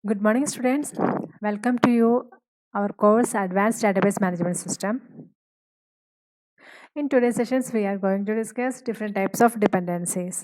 Good morning, students. Welcome to you our course Advanced Database Management System. In today's sessions, we are going to discuss different types of dependencies.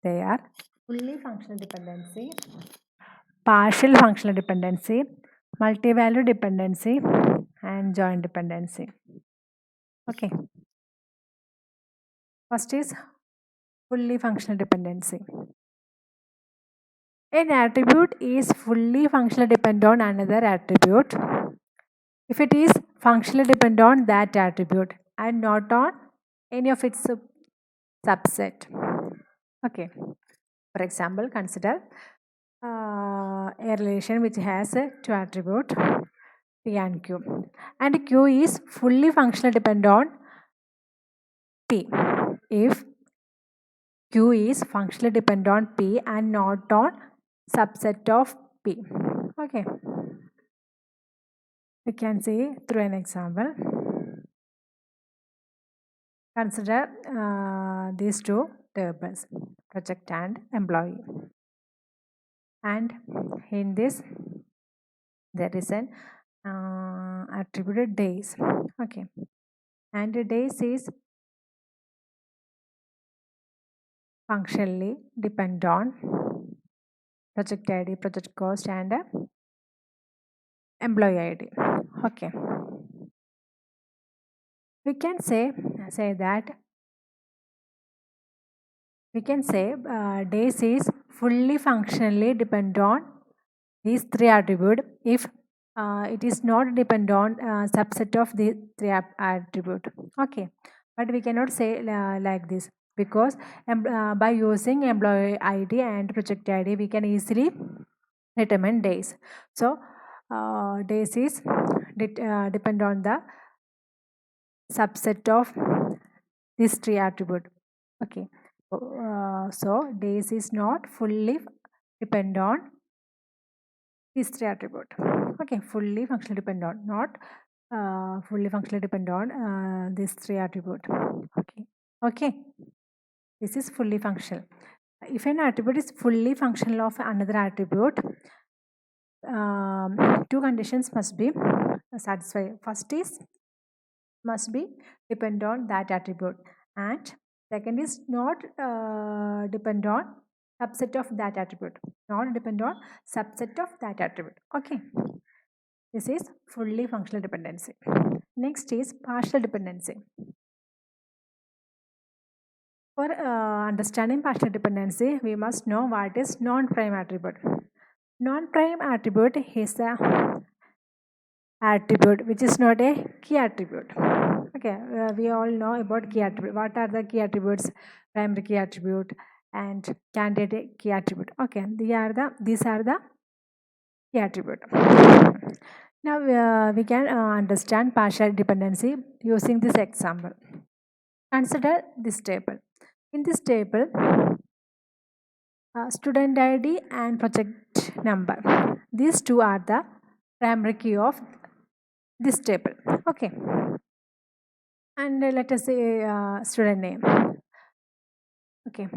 They are fully functional dependency, partial functional dependency, multi-value dependency, and joint dependency. Okay. First is fully functional dependency. An attribute is fully functionally dependent on another attribute if it is functionally dependent on that attribute and not on any of its subset. Okay. For example, consider a relation which has two attributes P and Q, and Q is fully functionally dependent on P. If Q is functionally dependent on P and not on subset of P. Okay. We can see through an example. Consider these two tables, project and employee. And in this, there is an attributed days. Okay. And the days is functionally depend on project ID, project cost, and employee ID. Okay. We can say that days is fully functionally depend on these three attributes if it is not depend on subset of the three attribute. Okay, but we cannot say like this because by using employee ID and project ID we can easily determine days. So days is depend on the subset of this three attribute. Okay, so days is not fully depend on these three attribute. Okay, fully functionally depend on, not fully functionally depend on these three attribute. Okay, this is fully functional. If an attribute is fully functional of another attribute, two conditions must be satisfied. First is must be depend on that attribute, and second is not depend on subset of that attribute, not depend on subset of that attribute. Okay, this is fully functional dependency. Next is partial dependency. For understanding partial dependency, we must know what is non-prime attribute. Non-prime attribute is a attribute which is not a key attribute. Okay, we all know about key attribute. What are the key attributes? Primary key attribute and candidate key attribute. Okay, these are the key attribute. Now we can understand partial dependency using this example. Consider this table. In this table, student ID and project number. These two are the primary key of this table. Okay. And let us say student name. Okay.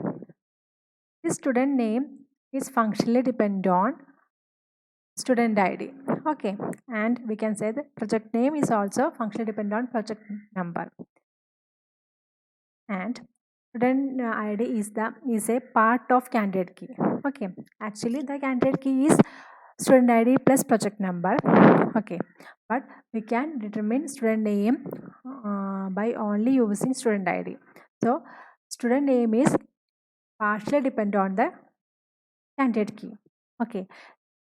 This student name is functionally dependent on student ID. Okay. And we can say the project name is also functionally dependent on project number. And student ID is a part of candidate key. Okay. Actually, the candidate key is student ID plus project number. Okay, but we can determine student name by only using student ID. So student name is partially dependent on the candidate key. Okay,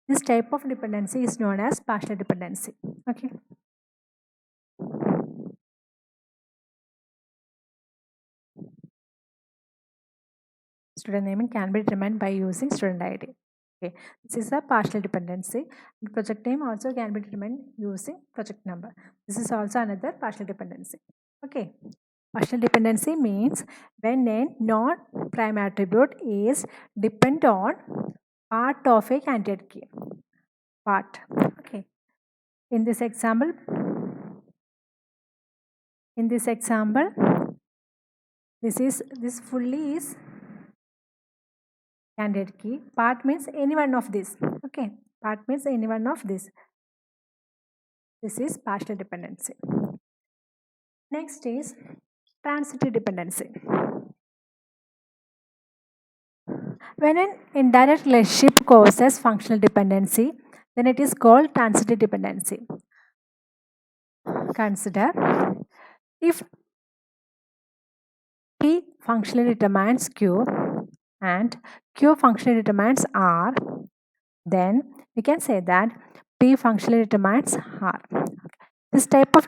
this type of dependency is known as partial dependency. Okay. Student name can be determined by using student ID. Okay, this is a partial dependency. Project name also can be determined using project number. This is also another partial dependency. Okay, partial dependency means when a non-prime attribute is depend on part of a candidate key. Part. Okay. In this example, this fully is candidate key. Part means any one of this. Okay, part means any one of this. This is partial dependency. Next is transitive dependency. When an indirect relationship causes functional dependency, then it is called transitive dependency. Consider if P functionally determines Q and Q functionally determines R, then we can say that P functionally determines R. This type of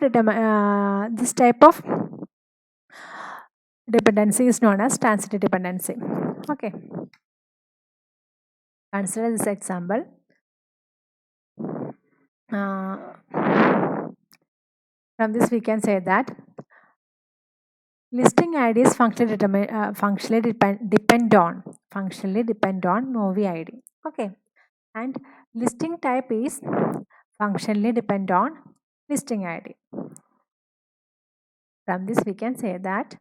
dependency is known as transitive dependency. Okay. Consider this example. From this we can say that listing IDs functionally depend on movie ID. Okay, and listing type is functionally depend on listing ID. From this we can say that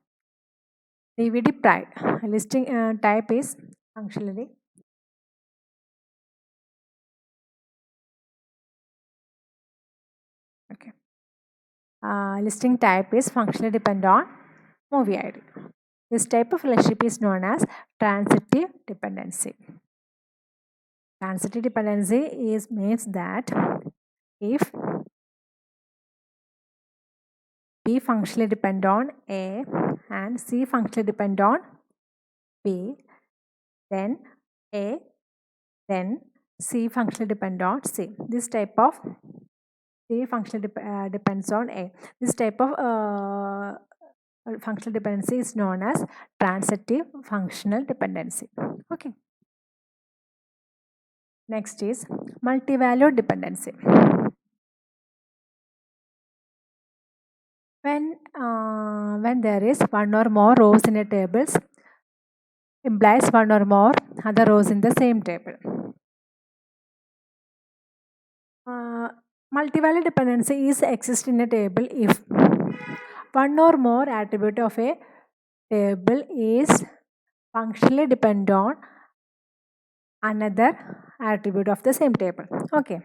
DVD listing type is functionally okay. Listing type is functionally depend on movie ID. This type of relationship is known as transitive dependency. Transitive dependency means that if B functionally depend on A and C functionally depend on B, then A, then C functionally depend on C. This type of C functionally depends on A. This type of functional dependency is known as transitive functional dependency. Okay. Next is multivalued dependency. When there is one or more rows in a table, implies one or more other rows in the same table. Multivalued dependency is exist in a table if one or more attribute of a table is functionally depend on another attribute of the same table. Okay,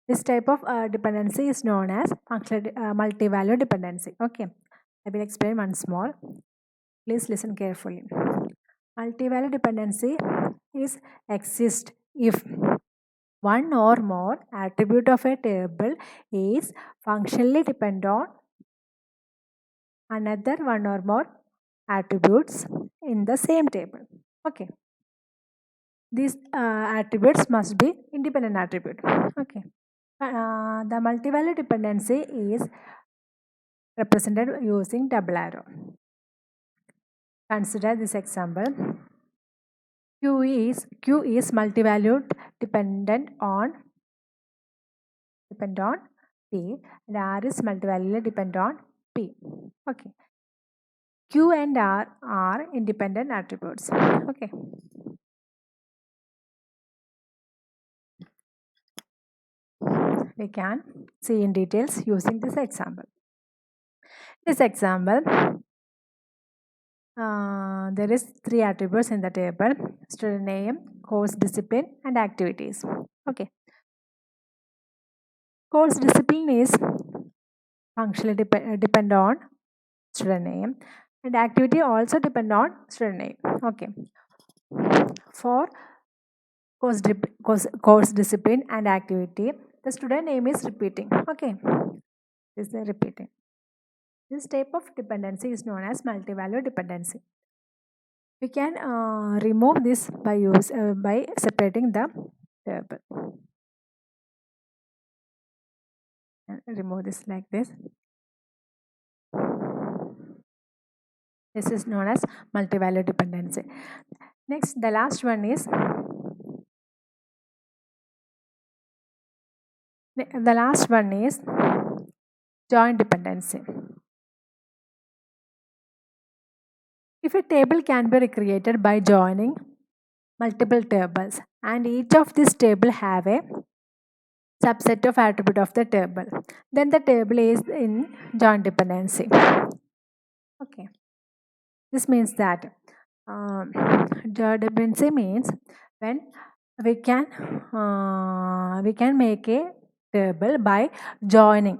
this type of dependency is known as multivalued dependency. Okay, I will explain once more. Please listen carefully. Multivalued dependency is exist if one or more attribute of a table is functionally depend on another one or more attributes in the same table. Okay, these attributes must be independent attribute. Okay, the multivalued dependency is represented using double arrow. Consider this example. Q is multivalued dependent on P and R is multivalued depend on P. Okay. Q and R are independent attributes. Okay. We can see in details using this example. This example, there is 3 attributes in the table: student name, course discipline, and activities. Okay. Course discipline is functionally depend on student name, and activity also depend on student name. Okay. For course discipline and activity, the student name is repeating. Okay, this is repeating. This type of dependency is known as multivalued dependency. We can remove this by separating the table. Remove this like this. This is known as multivalued dependency. Next, the last one is joint dependency. If a table can be recreated by joining multiple tables and each of this table have a subset of attribute of the table, then the table is in joint dependency. Okay, this means that dependency means when we can make a table by joining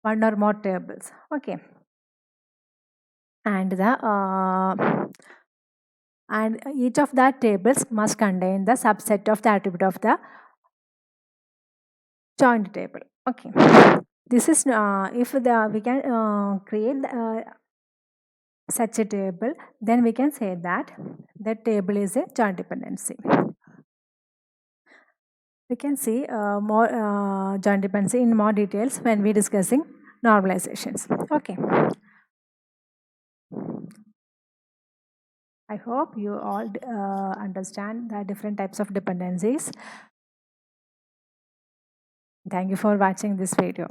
one or more tables. Okay, and each of that tables must contain the subset of the attribute of the joined table. Okay, this is if we can create such a table, then we can say that the table is a joint dependency. We can see more joint dependency in more details when we discussing normalizations. Okay. I hope you all understand the different types of dependencies. Thank you for watching this video.